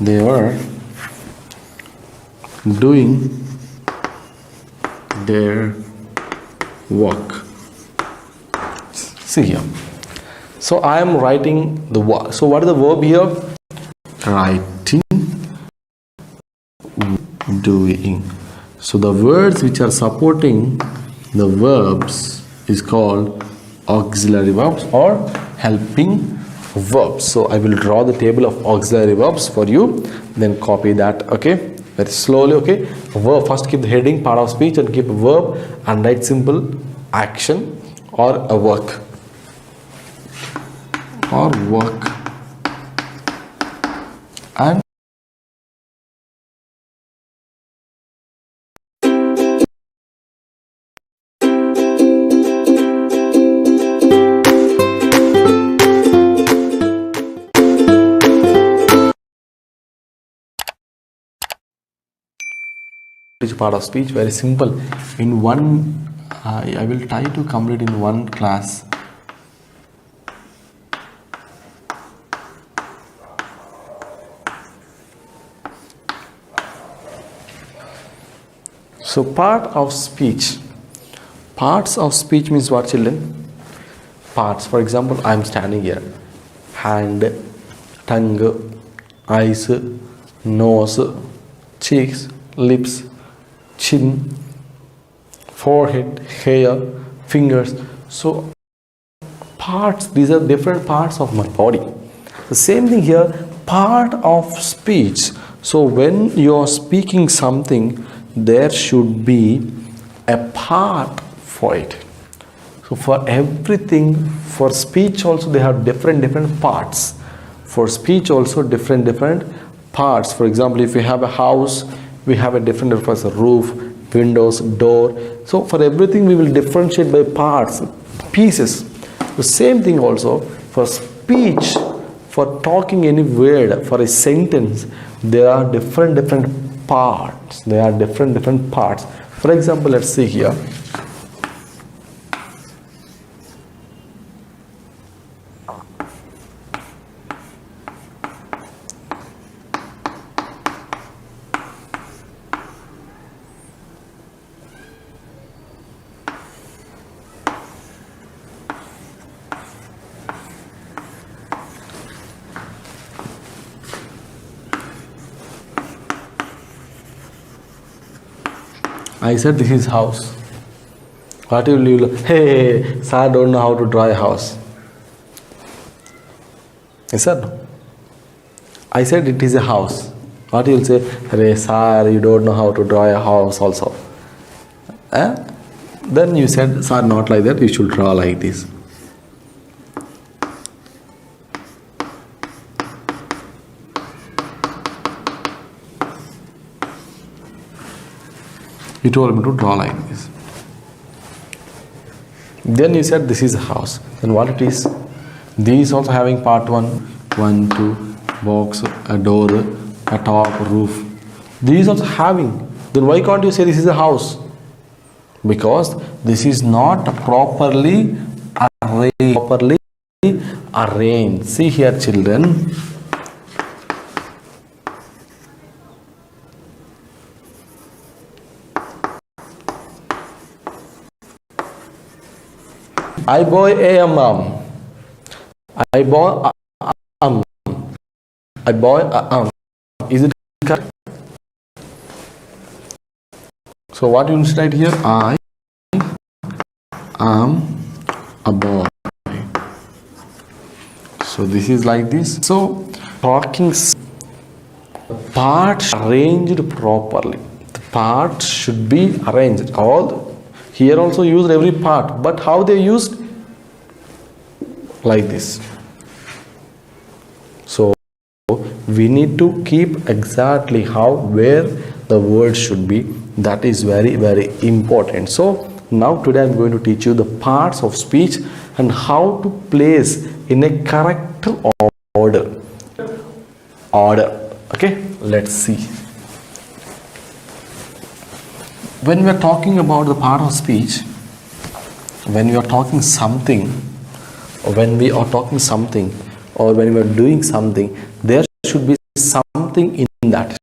they were doing their work. See here. So I am writing the work. So what is the verb here? Writing, doing. So the words which are supporting the verbs is called auxiliary verbs or helping verbs. So I will draw the table of auxiliary verbs for you, then copy that, okay, very slowly, okay. Verb, first keep the heading part of speech and keep a verb and write simple action or a work and part of speech, very simple. In one, I will try to complete in one class. So parts of speech means what, children? Parts. For example, I am standing here. Hand, tongue, eyes, nose, cheeks, lips, chin, forehead, hair, fingers. So parts, these are different parts of my body. The same thing here, part of speech. So when you are speaking something, there should be a part for it. So for everything, for speech also they have different parts. For speech also different parts. For example, if you have a house, we have a different parts, roof, windows, door. So for everything we will differentiate by parts, pieces. The same thing also for speech, for talking any word, for a sentence, there are different parts. There are different parts. For example, let's see here. I said this is house. What will you look? Hey, sir don't know how to draw a house. I said, I said it is a house. What you will say? Hey, sir, you don't know how to draw a house also. Then you said, sir, not like that, you should draw like this. You told me to draw like this. Then you said this is a house. Then what it is? These also having part 1, 2, box, a door, a top, roof. These also having. Then why can't you say this is a house? Because this is not properly arranged. See here, children. I boy am. I boy I boy Is it correct? So what you write here? I am a boy. So this is like this. So talking parts arranged properly. The parts should be arranged. All here also used every part, but how they used? Like this. So we need to keep exactly how, where the word should be. That is very important. So now today I am going to teach you the parts of speech and how to place in a correct order. Okay, let's see. When we are talking about the part of speech, when we are talking something, or when we are talking something, or when we are doing something, there should be something in that.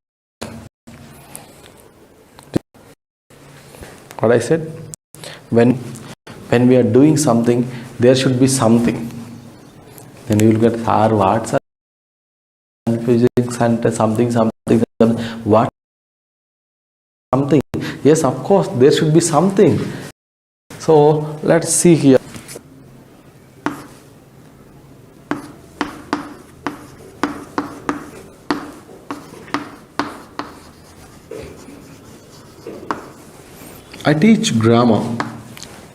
What I said? When we are doing something, there should be something. Then you will get our words and physics and something. What? Something. Yes, of course, there should be something. So let's see here. I teach grammar.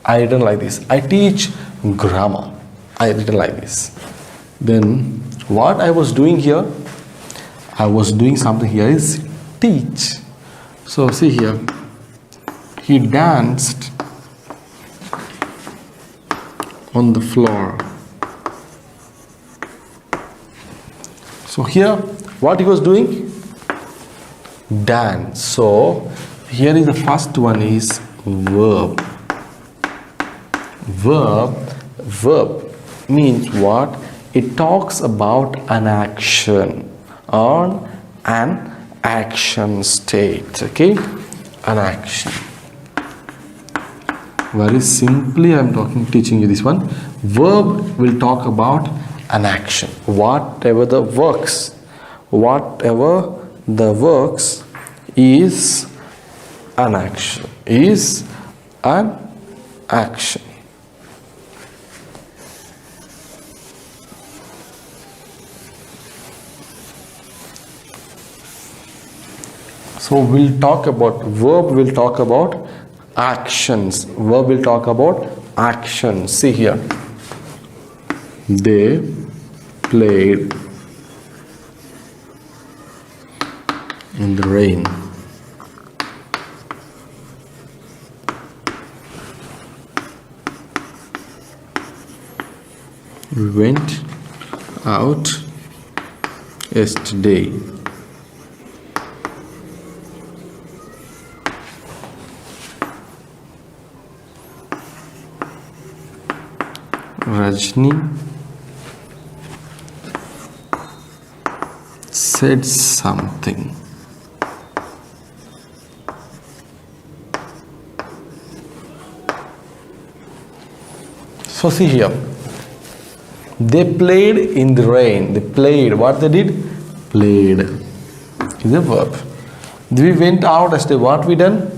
I written like this. I teach grammar. I written like this. Then what I was doing here, I was doing something here is teach. So see here, he danced on the floor. So here, what he was doing? Dance. So here is the first one is verb. Verb means what? It talks about an action or an action state. Okay, an action. Very simply, I am teaching you this one. Verb will talk about an action. Whatever the works is an action. Is an action. So we'll talk about verb, will talk about actions. Verb will talk about actions. See here. They played in the rain. We went out yesterday. Rajni said something. So see here, they played in the rain. They played. What they did? Played is a verb. We went out yesterday. What we done?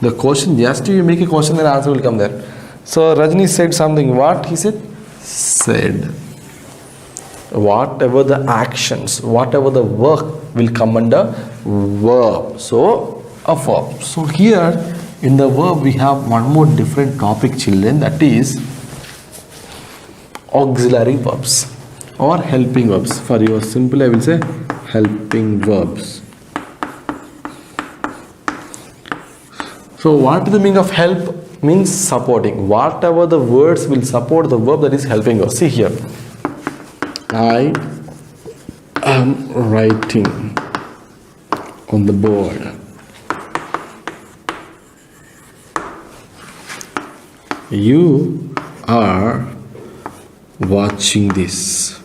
The question, just you make a question, then answer will come there. So Rajni said something. What he said? Said. Whatever the actions, whatever the work will come under verb. So a verb. So here in the verb we have one more different topic, children, that is auxiliary verbs or helping verbs. For your simple, I will say helping verbs. So what is the meaning of help? Means supporting. Whatever the words will support the verb, that is helping us. See here, I am writing on the board. You are watching this.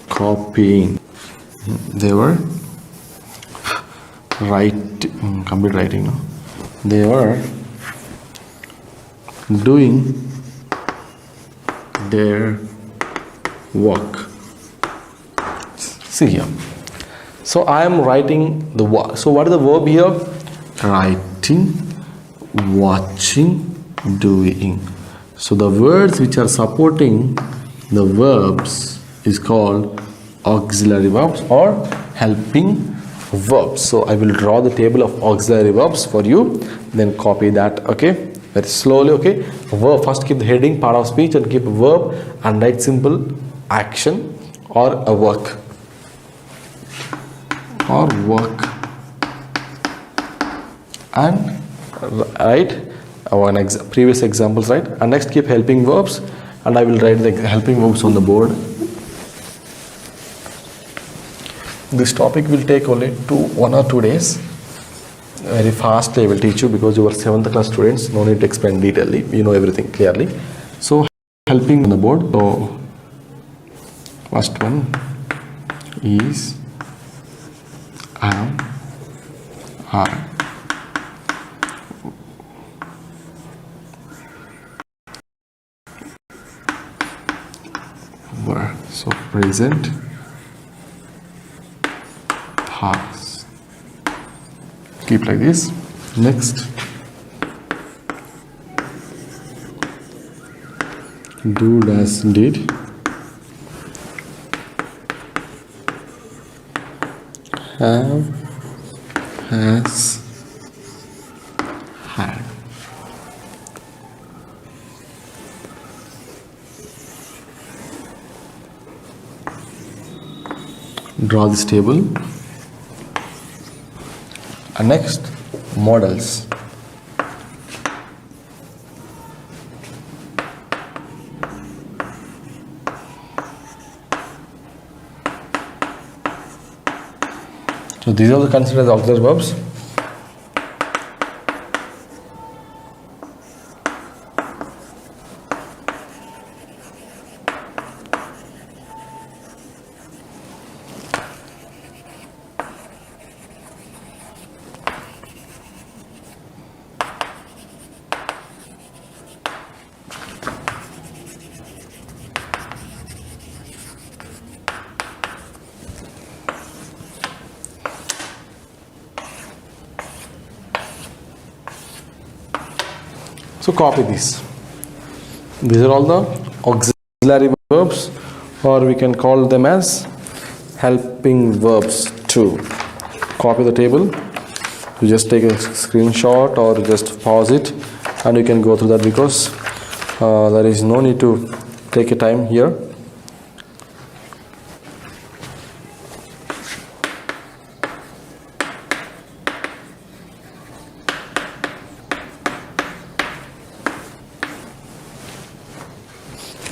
Copying. They were complete writing. No? They were doing their work. See here. So I am writing the work. So what is the verb here? Writing, watching, doing. So the words which are supporting the verbs is called auxiliary verbs or helping verbs. So I will draw the table of auxiliary verbs for you, then copy that. Okay, very slowly. Okay, verb, first keep the heading part of speech and keep verb and write simple action or a work and write previous examples, right? And next keep helping verbs, and I will write the helping verbs on the board. This topic will take only 1 or 2 days. very fastly I will teach you because you are 7th class students. No need to explain detailedly. You know everything clearly. So helping on the board. So first one is am, are. Were. So present, has. Keep like this. Next, do, does, did. Have, has, had. Draw this table. And next, models. So these are considered as auxiliary verbs. So copy these. These are all the auxiliary verbs, or we can call them as helping verbs too. Copy the table. You just take a screenshot or just pause it and you can go through that because there is no need to take a time here.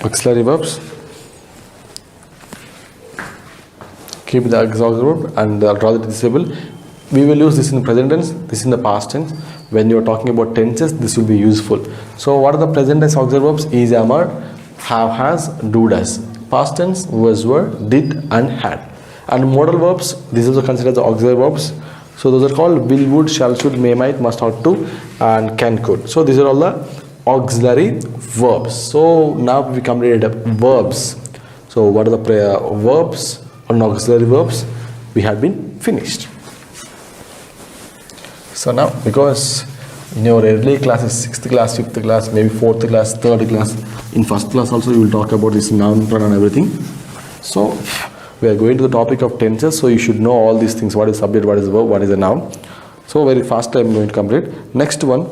Auxiliary verbs. Keep the auxiliary verb and draw the table. We will use this in present tense, this in the past tense. When you are talking about tenses, this will be useful. So what are the present tense auxiliary verbs? Is, am, are, have, has, do, does. Past tense was, were, did and had. And modal verbs, these are considered the auxiliary verbs. So those are called will, would, shall, should, may, might, must, ought to and can, could. So these are all the auxiliary verbs. So now we completed verbs. So what are the verbs or auxiliary verbs? We have been finished. So now, because in your early classes, 6th class, 5th class, maybe 4th class, 3rd class, in 1st class also you will talk about this noun, pronoun and everything. So we are going to the topic of tenses, so you should know all these things. What is subject, what is verb, what is a noun. So very fast I am going to complete. Next one,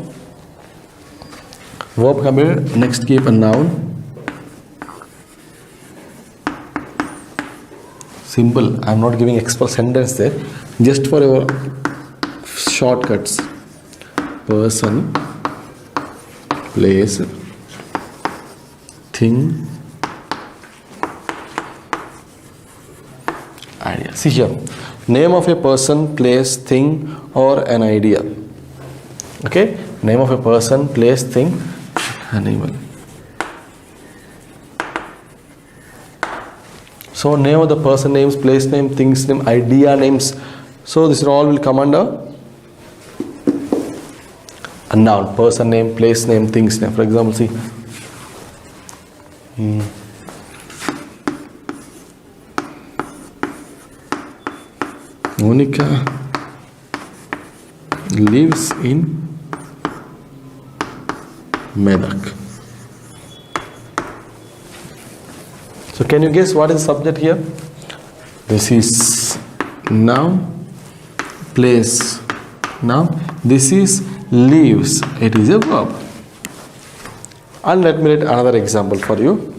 verb completed. Next, keep a noun. Simple. I am not giving extra sentence there. Just for your shortcuts. Person, place, thing, idea. See here. Name of a person, place, thing or an idea. Okay. Name of a person, place, thing, animal. So name of the person names, place name, things name, idea names. So this all will come under a noun. Person name, place name, things name. For example, see. Monica lives in Medak. So can you guess what is the subject here? This is noun, place, noun. This is lives. It is a verb. And let me read another example for you.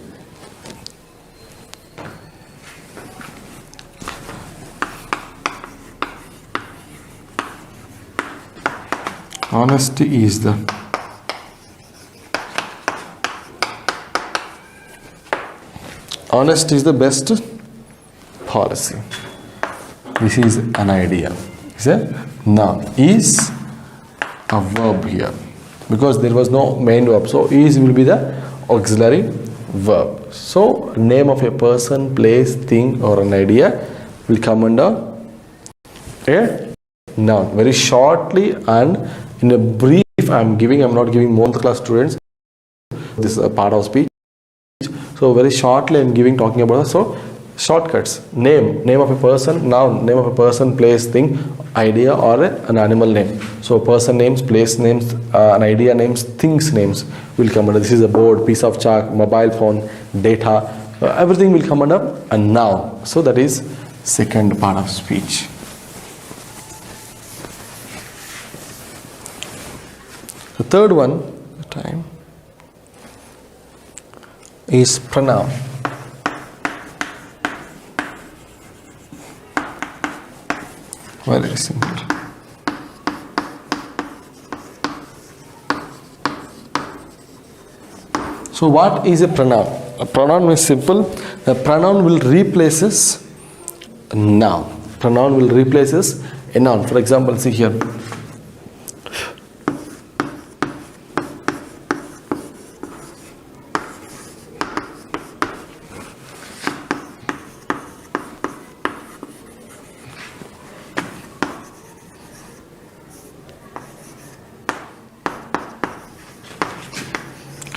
Honesty is the best policy. This is an idea. Is a noun. Is a verb here because there was no main verb. So is will be the auxiliary verb. So name of a person, place, thing or an idea will come under a noun. Very shortly and in a brief I'm not giving more to class students. This is a part of speech. So very shortly I'm talking about so shortcuts. Name of a person, noun, name of a person, place, thing, idea or an animal name. So person names, place names, an idea names, things names will come under. This is a board, piece of chalk, mobile phone, data, everything will come under a noun. So that is second part of speech. The third one is pronoun. Very simple. So what is a pronoun? A pronoun is simple. A pronoun will replaces a noun. Pronoun will replaces a noun. For example, see here.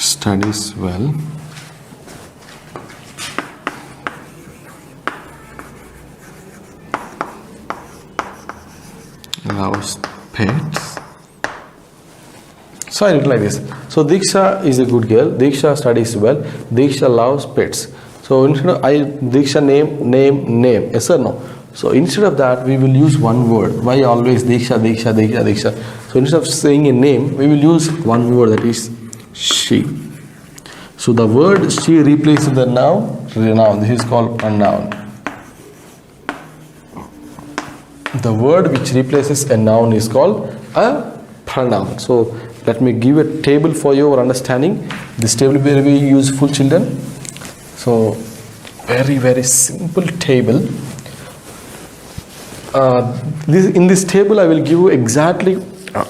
Studies well, loves pets. So I write like this. So Diksha is a good girl. Diksha studies well. Diksha loves pets. So instead of Diksha name, yes or no? So instead of that, we will use one word. Why always Diksha? So instead of saying a name, we will use one word, that is she. So the word she replaces the noun. This is called pronoun. The word which replaces a noun is called a pronoun. So let me give a table for your understanding. This table will be very useful, children. So very simple table. In this table I will give you exactly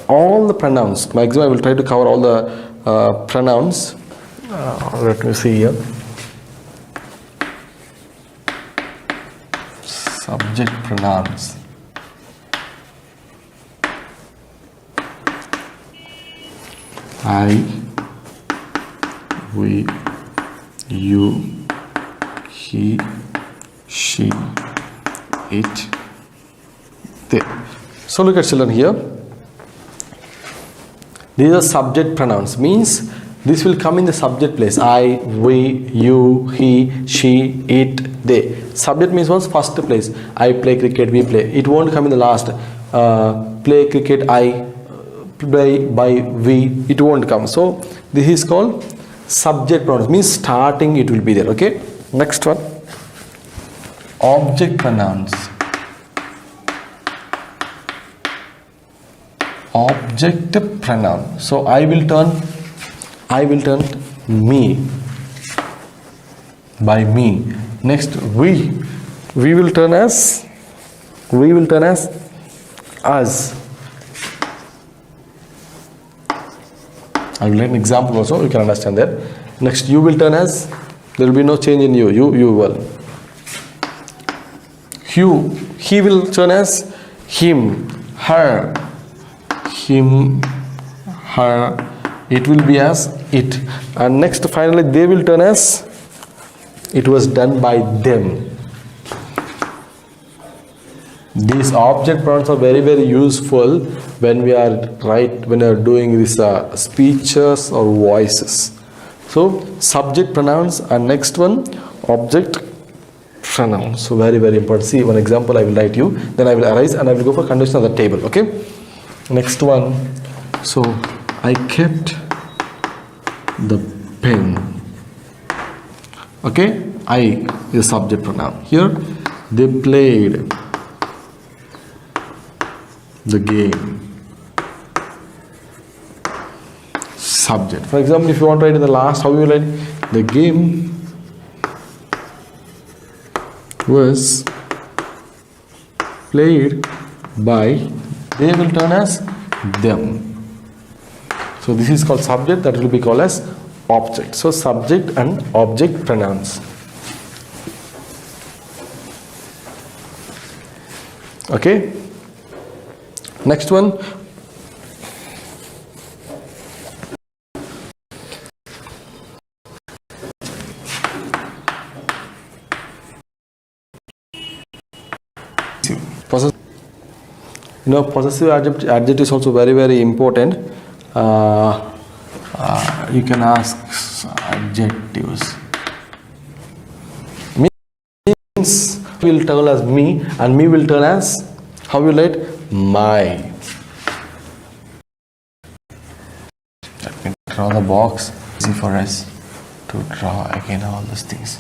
all the pronouns. Maximum I will try to cover all the pronouns. Let me see here. Subject pronouns. I, we, you, he, she, it, they. So look at children here. These are subject pronouns. Means this will come in the subject place. I, we, you, he, she, it, they. Subject means was first place. I play cricket, we play. It won't come in the last. Play cricket, I, play by we. It won't come. So this is called subject pronouns. Means starting it will be there. Okay. Next one. Object pronouns. Object pronoun. So I will turn me by me. Next we will turn as us. I will write an example also, you can understand that. Next you will turn as, there will be no change in you will. He will turn as him, her, it will be as it. And next finally they will turn as, it was done by them. These object pronouns are very useful when we are doing this speeches or voices. So subject pronouns, and next one object pronouns. So very important. See one example I will write you, then I will arise and I will go for condition of the table. Okay. Next one. So I kept the pen. Okay. I is subject pronoun. Here they played the game. Subject. For example, if you want to write in the last, how you write? The game was played by, they will turn as them. So this is called subject, that will be called as object. So subject and object pronouns. Okay. Next one. Possessive adjective is also very, very important. You can ask adjectives. Means will turn as me, and me will turn as, how will it? My. Let me draw the box. Easy for us to draw again all these things.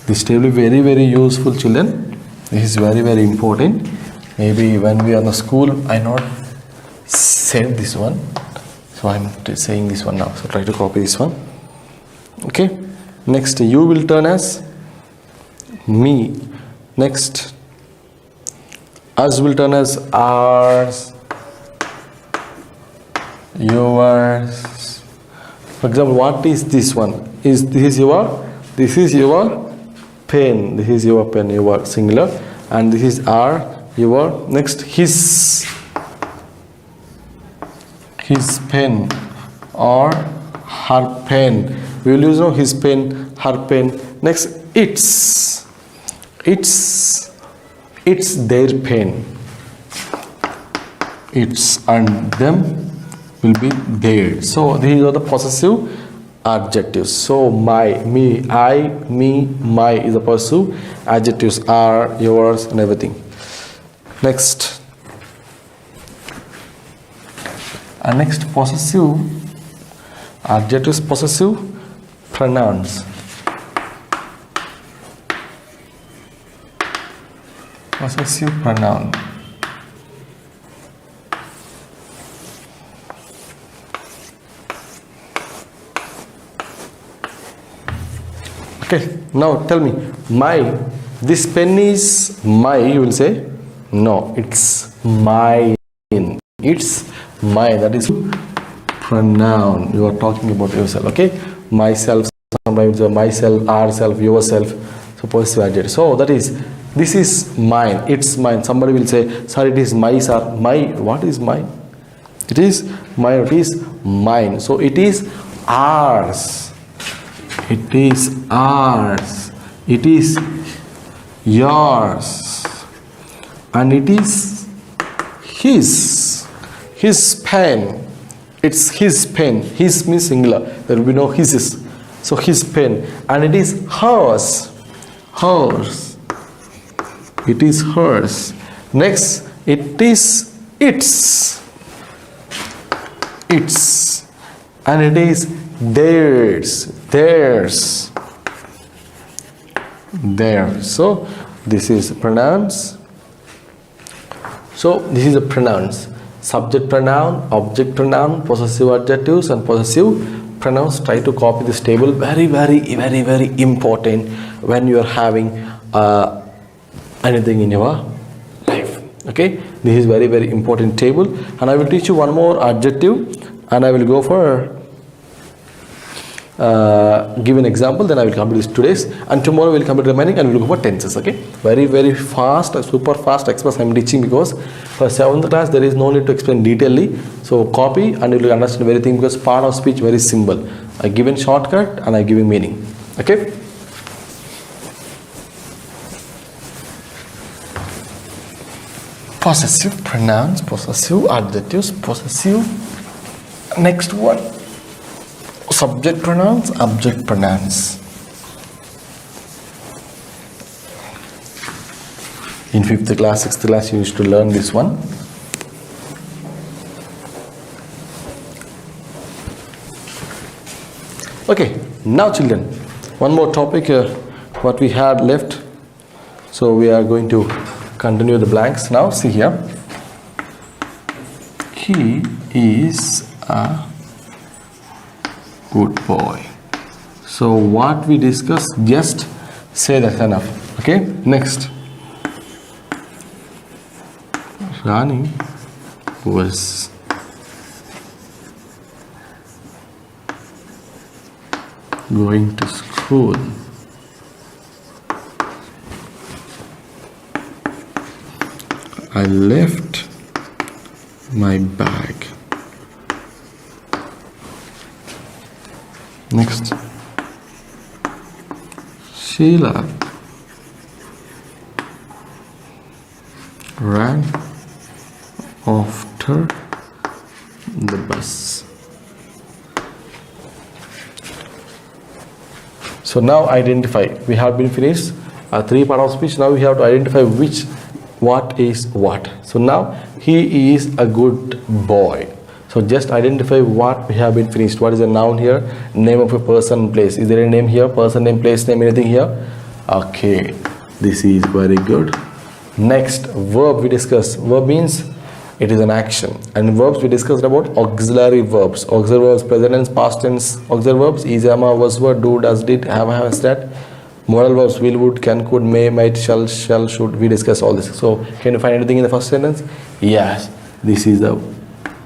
This table is very, very useful, children. This is very, very important. Maybe when we are in the school, I not said this one, so I'm saying this one now. So try to copy this one. Okay. Next, you will turn as me. Next, us will turn as ours, yours. For example, what is this one? This is your pen. This is your pen, your singular, and this is our, your. Next, his pen or her pen. We will use his pen, her pen. Next, it's their pen. It's and them will be there. So these are the possessive adjectives. So my, me, I, me, my is the possessive adjectives, are, yours, and everything. Next, next possessive adjectives, possessive pronouns. Possessive pronoun. Okay, now tell me, this pen is my, you will say, no, it's mine. It's mine, that is pronoun. You are talking about yourself, okay? Myself, sometimes myself, ourself, yourself. So possessive adjective. So that is, this is mine, it's mine. Somebody will say, sir, it is my, sir. My, what is mine? It is mine, it is mine. So it is ours. It is ours. It is yours. And it is his. His pen. It's his pen. His means singular. There will be no his. So his pen. And it is hers. Hers. It is hers. Next, it is its. Its. And it is theirs. Theirs. Theirs. So this is pronouns. So this is the pronouns. Subject pronoun, object pronoun, possessive adjectives, and possessive pronouns. Try to copy this table. Very, very, very, very important when you are having anything in your life. Okay, this is very, very important table. And I will teach you one more adjective, and I will go for give an example, then I will complete this today's, and tomorrow we will complete the remaining and we will go for tenses. Okay, very, very fast, super fast express I am teaching, because for 7th class there is no need to explain detailedly. So copy and you will understand everything, because part of speech very simple. I give in shortcut and I give in meaning. Okay. Possessive pronouns, possessive adjectives, possessive. Next one. Subject pronouns, object pronouns. In 5th class, 6th class, you used to learn this one. Okay, now children, one more topic what we had left. So we are going to continue the blanks now. See here. He is a good boy. So what we discussed, just say that's enough. Okay, next. Rani was going to school. I left my bag. Next. Sheila ran after the bus. So now identify. We have been finished three part of speech. Now we have to identify what is what. So now he is a good boy. So just identify what we have been finished. What is the noun here? Name of a person, place. Is there a name here? Person name, place name, anything here? Okay, this is very good. Next, verb we discussed. Verb means it is an action. And verbs we discussed about auxiliary verbs. Auxiliary verbs, present tense, past tense. Auxiliary verbs, is, am, are, was, were, do, does, did, have, has, that. Modal verbs, will, would, can, could, may, might, shall, should. We discussed all this. So can you find anything in the first sentence? Yes, this is a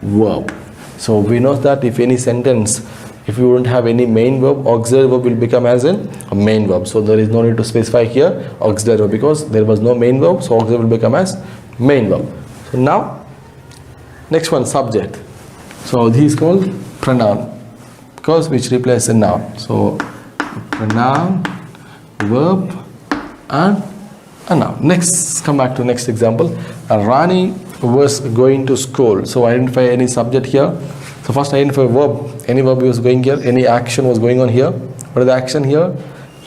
verb. So we know that if any sentence, if you don't have any main verb, auxiliary verb will become as a main verb. So there is no need to specify here auxiliary verb because there was no main verb. So auxiliary will become as main verb. So now next one, subject. So this is called pronoun because which replaces a noun. So pronoun, verb and a noun. Next, come back to next example. Rani was going to school. So identify any subject here. So first identify verb. Any verb was going here. Any action was going on here. What is the action here?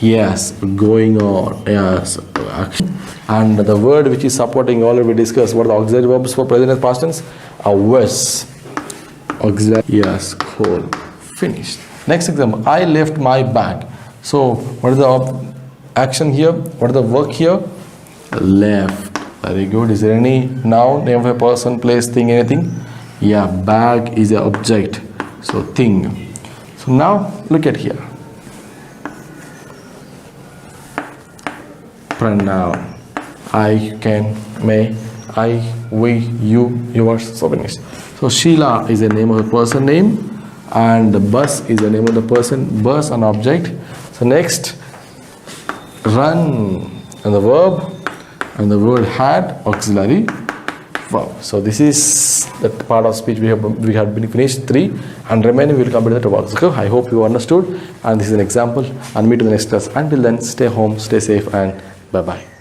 Yes, going on. Yes, action. And the word which is supporting, already we discussed. What are the auxiliary verbs for present and past tense? Was. Auxiliary. Yes, cool. Finished. Next example. I left my bag. So what is the action here? What is the work here? Left. Very good. Is there any noun, name of a person, place, thing, anything? Yeah, bag is an object. So thing. So now look at here. Pronoun. I, can, may, I, we, you, yours. So finished. So Sheila is the name of the person name and the bus is the name of the person. Bus an object. So next, run and the verb. And the word had auxiliary verb. So this is the part of speech we have been finished 3 and remaining we will complete the work. So I hope you understood and this is an example and meet in the next class. Until then, stay home, stay safe and bye bye.